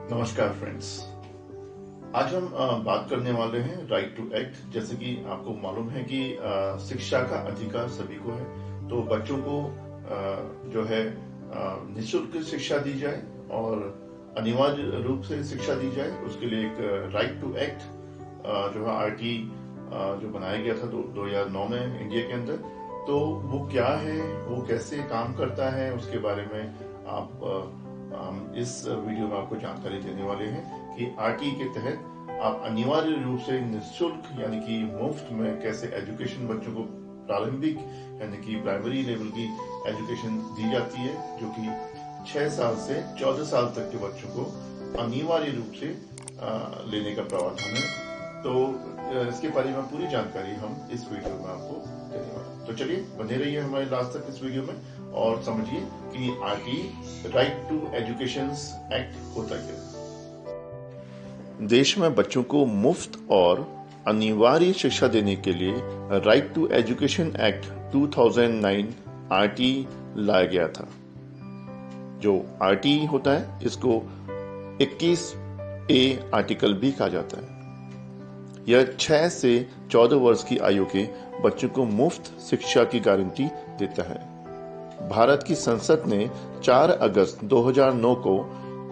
नमस्कार फ्रेंड्स। आज हम बात करने वाले हैं राइट टू एक्ट। जैसे कि आपको मालूम है कि शिक्षा का अधिकार सभी को है, तो बच्चों को जो है निःशुल्क शिक्षा दी जाए और अनिवार्य रूप से शिक्षा दी जाए। उसके लिए एक राइट टू एक्ट जो है आरटी जो बनाया गया था 2009 में इंडिया के अंदर। तो वो क्या है, वो कैसे काम करता है, उसके बारे में हम इस वीडियो में आपको जानकारी देने वाले हैं कि आरटी के तहत आप अनिवार्य रूप से निःशुल्क यानी कि मुफ्त में कैसे एजुकेशन बच्चों को प्रारंभिक यानी कि प्राइमरी लेवल की एजुकेशन दी जाती है, जो कि 6 साल से 14 साल तक के बच्चों को अनिवार्य रूप से लेने का प्रावधान है। तो इसके बारे में पूरी जानकारी हम इस वीडियो में आपको देने वाले हैं। तो चलिए बने रहिए हमारे लास्ट तक इस वीडियो में और समझिए कि RT right to education act होता क्या है। देश में बच्चों को मुफ्त और अनिवार्य शिक्षा देने के लिए right to education act 2009 RT लाया गया था। जो आरटी होता है इसको 21A आर्टिकल भी कहा जाता है। यह 6 से 14 वर्ष की आयु के बच्चों को मुफ्त शिक्षा की गारंटी देता है। भारत की संसद ने 4 अगस्त 2009 को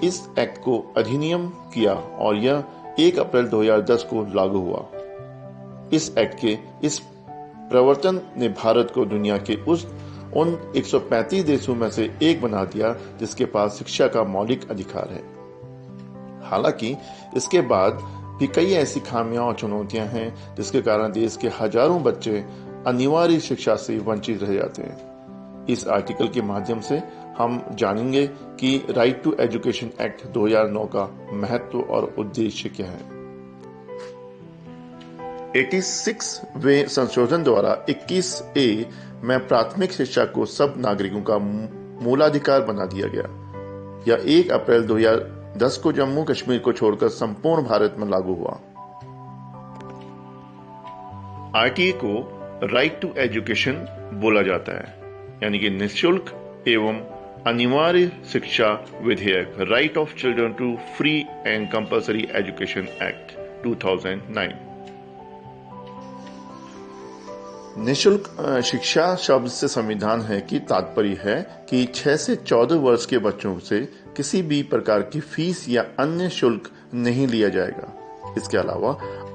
इस एक्ट को अधिनियम किया और यह 1 अप्रैल 2010 को लागू हुआ। इस एक्ट के इस प्रवर्तन ने भारत को दुनिया के उन 135 देशों में से एक बना दिया जिसके पास शिक्षा का मौलिक अधिकार है। हालांकि इसके बाद भी कई ऐसी खामियां और चुनौतियां हैं जिसके कारण देश के हजारों बच्चे अनिवार्य शिक्षा से वंचित रह जाते हैं। इस आर्टिकल के माध्यम से हम जानेंगे कि राइट टू एजुकेशन एक्ट 2009 का महत्व और उद्देश्य क्या है। 86वें संशोधन द्वारा 21A में प्राथमिक शिक्षा को सब नागरिकों का मूलाधिकार बना दिया गया। यह 1 अप्रैल 2010 को जम्मू कश्मीर को छोड़कर संपूर्ण भारत में लागू हुआ। आरटीए को राइट टू एजुकेशन बोला जाता है, यानी कि निःशुल्क एवं अनिवार्य शिक्षा विधेयक right of children to free and compulsory education act 2009। निःशुल्क शिक्षा शब्द से संविधान है कि तात्पर्य है कि 6 से 14 वर्ष के बच्चों से किसी भी प्रकार की फीस या अन्य शुल्क नहीं लिया जाएगा। इसके अलावा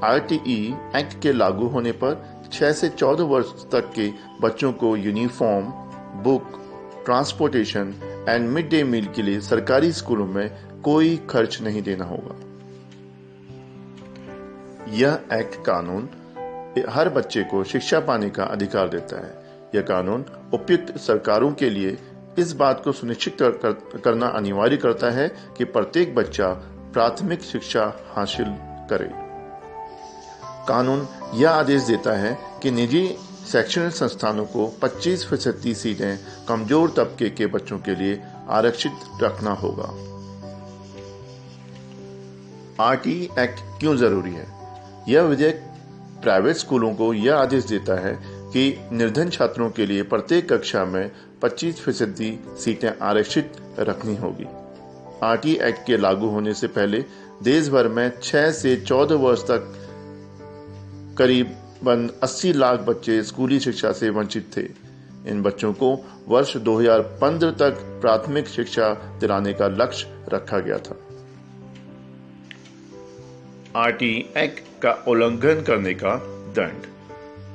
आरटीई एक्ट के लागू होने पर 6 से 14 वर्ष तक के बच्चों को uniform, book, transportation and mid day meal के लिए सरकारी स्कूलों में कोई खर्च नहीं देना होगा। यह एक्ट कानून हर बच्चे को शिक्षा पाने का अधिकार देता है। यह कानून उपयुक्त सरकारों के लिए इस बात को सुनिश्चित करना अनिवार्य करता है कि प्रत्येक बच्चा प्राथमिक शिक्षा हासिल करे। कानून यह आदेश देता है कि निजी शैक्षणिक संस्थानों को 25% सीटें कमजोर तबके के बच्चों के लिए आरक्षित रखना होगा। आरटी एक्ट क्यों जरूरी है? यह विधेयक प्राइवेट स्कूलों को यह आदेश देता है कि निर्धन छात्रों के लिए प्रत्येक कक्षा में 25% सीटें आरक्षित रखनी होगी। आरटी एक्ट के लागू होने से पहले देश भर में 6 से 14 वर्ष तक करीबन 80 लाख बच्चे स्कूली शिक्षा से वंचित थे। इन बच्चों को वर्ष 2015 तक प्राथमिक शिक्षा दिलाने का लक्ष्य रखा गया था। आरटी एक्ट का उल्लंघन करने का दंड।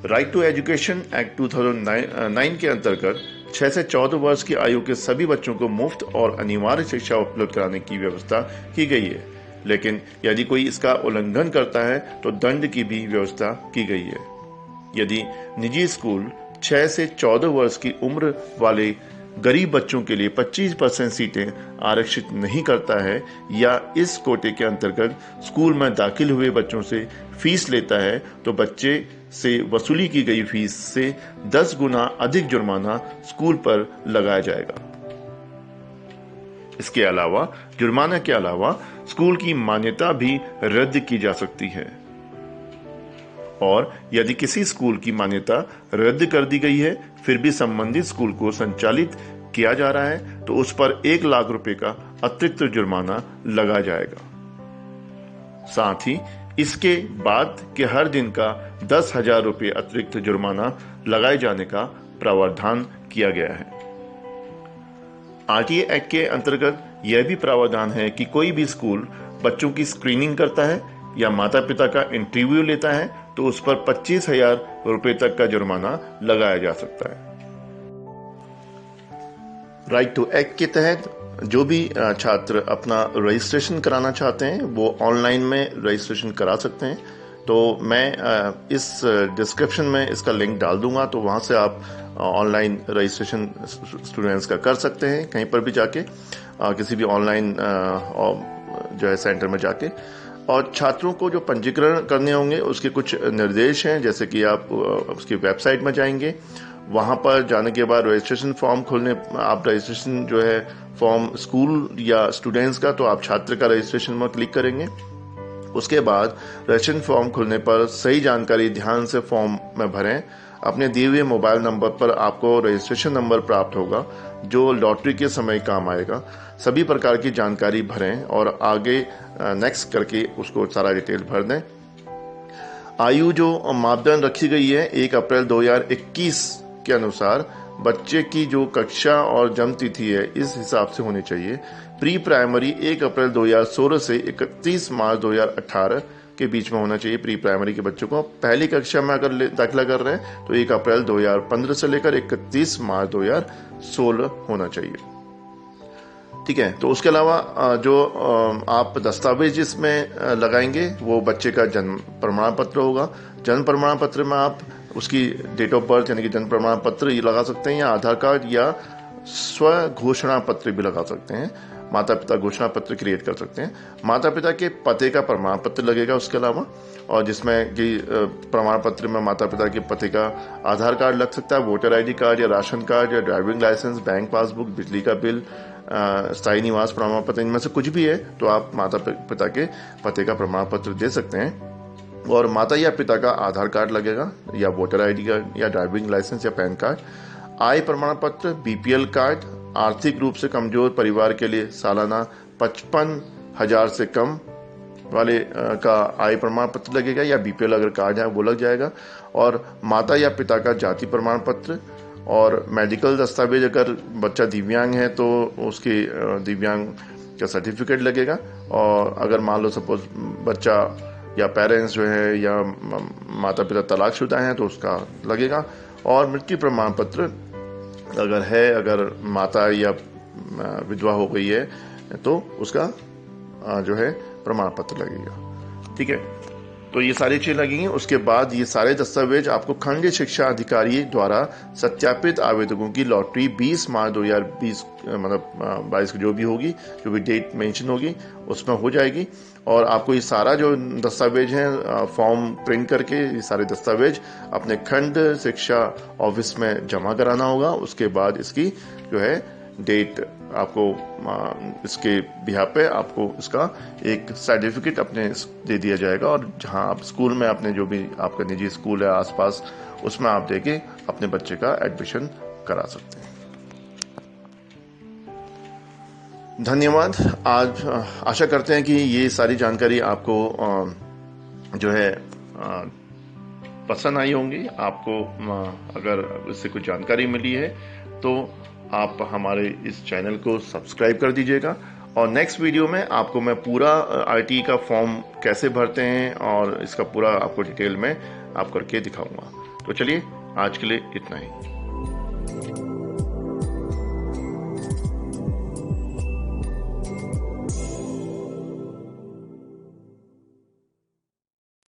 राइट टू एजुकेशन एक्ट 2009 के अंतर्गत 6 से 14 वर्ष की आयु के सभी बच्चों को मुफ्त और अनिवार्य शिक्षा उपलब्ध कराने की व्यवस्था की गई है, लेकिन यदि कोई इसका उल्लंघन करता है तो दंड की भी व्यवस्था की गई है। यदि निजी स्कूल 6 से 14 वर्ष की उम्र वाले गरीब बच्चों के लिए 25% सीटें आरक्षित नहीं करता है या इस कोटे के अंतर्गत स्कूल में दाखिल हुए बच्चों से फीस लेता है, तो बच्चे से वसूली की गई फीस से 10 गुना अधिक जुर्माना स्कूल पर लगाया जाएगा। इसके अलावा जुर्माना के अलावा स्कूल की मान्यता भी रद्द की जा सकती है और यदि किसी स्कूल की मान्यता रद्द कर दी गई है फिर भी संबंधित स्कूल को संचालित किया जा रहा है तो उस पर 1 लाख रुपए का अतिरिक्त जुर्माना लगाया जाएगा। साथ ही इसके बाद के हर दिन का 10,000 रुपये अतिरिक्त जुर्माना लगाए जाने का प्रावधान किया गया है। आरटीए एक्ट के अंतर्गत यह भी प्रावधान है कि कोई भी स्कूल बच्चों की स्क्रीनिंग करता है या माता पिता का इंटरव्यू लेता है तो उस पर 25,000 रुपये तक का जुर्माना लगाया जा सकता है। राइट टू एक्ट के तहत जो भी छात्र अपना रजिस्ट्रेशन कराना चाहते हैं वो ऑनलाइन में रजिस्ट्रेशन करा सकते हैं। तो मैं इस डिस्क्रिप्शन में इसका लिंक डाल दूंगा, तो वहां से आप ऑनलाइन रजिस्ट्रेशन स्टूडेंट्स का कर सकते हैं, कहीं पर भी जाके किसी भी ऑनलाइन जो है सेंटर में जाके। और छात्रों को जो पंजीकरण करने होंगे उसके कुछ निर्देश हैं, जैसे कि आप उसकी वेबसाइट में जाएंगे, वहां पर जाने के बाद रजिस्ट्रेशन फॉर्म खोलने, आप रजिस्ट्रेशन जो है फॉर्म स्कूल या स्टूडेंट्स का, तो आप छात्र का रजिस्ट्रेशन में क्लिक करेंगे। उसके बाद रजिस्ट्रेशन फॉर्म खुलने पर सही जानकारी ध्यान से फॉर्म में भरें। अपने दिए हुए मोबाइल नंबर पर आपको रजिस्ट्रेशन नंबर प्राप्त होगा जो लॉटरी के समय काम आएगा। सभी प्रकार की जानकारी भरें और आगे नेक्स्ट करके उसको सारा डिटेल भर दें। आयु जो मापदंड रखी गई है 1 अप्रैल 2021 के अनुसार बच्चे की जो कक्षा और जन्म तिथि है इस हिसाब से होनी चाहिए। प्री प्राइमरी 1 अप्रैल 2016 से 31 मार्च 2018 के बीच में होना चाहिए। प्री प्राइमरी के बच्चों को पहली कक्षा में अगर दाखिला कर रहे हैं तो 1 अप्रैल 2015 से लेकर 31 मार्च 2016 होना चाहिए। ठीक है, तो उसके अलावा जो आप दस्तावेज इसमें लगाएंगे वो बच्चे का जन्म प्रमाण पत्र होगा। जन्म प्रमाण पत्र में आप उसकी डेट ऑफ बर्थ यानी कि जन्म प्रमाण पत्र लगा सकते हैं, या आधार कार्ड या स्व घोषणा पत्र भी लगा सकते हैं। माता पिता घोषणा पत्र क्रिएट कर सकते हैं। माता पिता के पते का प्रमाण पत्र लगेगा उसके अलावा, और जिसमें कि प्रमाण पत्र में माता पिता के पते का आधार कार्ड लग सकता है, वोटर आईडी कार्ड या राशन कार्ड या ड्राइविंग लाइसेंस, बैंक पासबुक, बिजली का बिल, स्थायी निवास प्रमाण पत्र, इनमें से कुछ भी है तो आप माता पिता के पते का प्रमाण पत्र दे सकते हैं। और माता या पिता का आधार कार्ड लगेगा या वोटर आईडी कार्ड या ड्राइविंग लाइसेंस या पैन कार्ड, आय प्रमाण पत्र, बीपीएल कार्ड, आर्थिक रूप से कमजोर परिवार के लिए सालाना 55,000 से कम वाले का आय प्रमाण पत्र लगेगा, या बीपीएल अगर कार्ड है वो लग जाएगा। और माता या पिता का जाति प्रमाण पत्र और मेडिकल दस्तावेज, अगर बच्चा दिव्यांग है तो उसके दिव्यांग का सर्टिफिकेट लगेगा। और अगर मान लो सपोज बच्चा या पेरेंट्स जो है या माता पिता तलाकशुदा हैं तो उसका लगेगा। और मृत्यु प्रमाण पत्र अगर है, अगर माता या विधवा हो गई है तो उसका जो है प्रमाण पत्र लगेगा। ठीक है, तो ये सारी चीजें लगेंगी। उसके बाद ये सारे दस्तावेज आपको खंड शिक्षा अधिकारी द्वारा सत्यापित आवेदकों की लॉटरी 20 मार्च 2020 मतलब 22 को जो भी होगी, जो भी डेट मेंशन होगी उसमें हो जाएगी। और आपको ये सारा जो दस्तावेज हैं फॉर्म प्रिंट करके ये सारे दस्तावेज अपने खंड शिक्षा ऑफिस में जमा कराना होगा। उसके बाद इसकी जो है डेट आपको इसके बिहार पे आपको इसका एक सर्टिफिकेट अपने दे दिया जाएगा। और जहां आप स्कूल में अपने जो भी आपका निजी स्कूल है आसपास उसमें आप देके अपने बच्चे का एडमिशन करा सकते हैं। धन्यवाद। आज आशा करते हैं कि ये सारी जानकारी आपको जो है पसंद आई होंगी। आपको अगर इससे कुछ जानकारी मिली है तो आप हमारे इस चैनल को सब्सक्राइब कर दीजिएगा। और नेक्स्ट वीडियो में आपको मैं पूरा आरटीई का फॉर्म कैसे भरते हैं और इसका पूरा आपको डिटेल में आप करके दिखाऊंगा। तो चलिए आज के लिए इतना ही।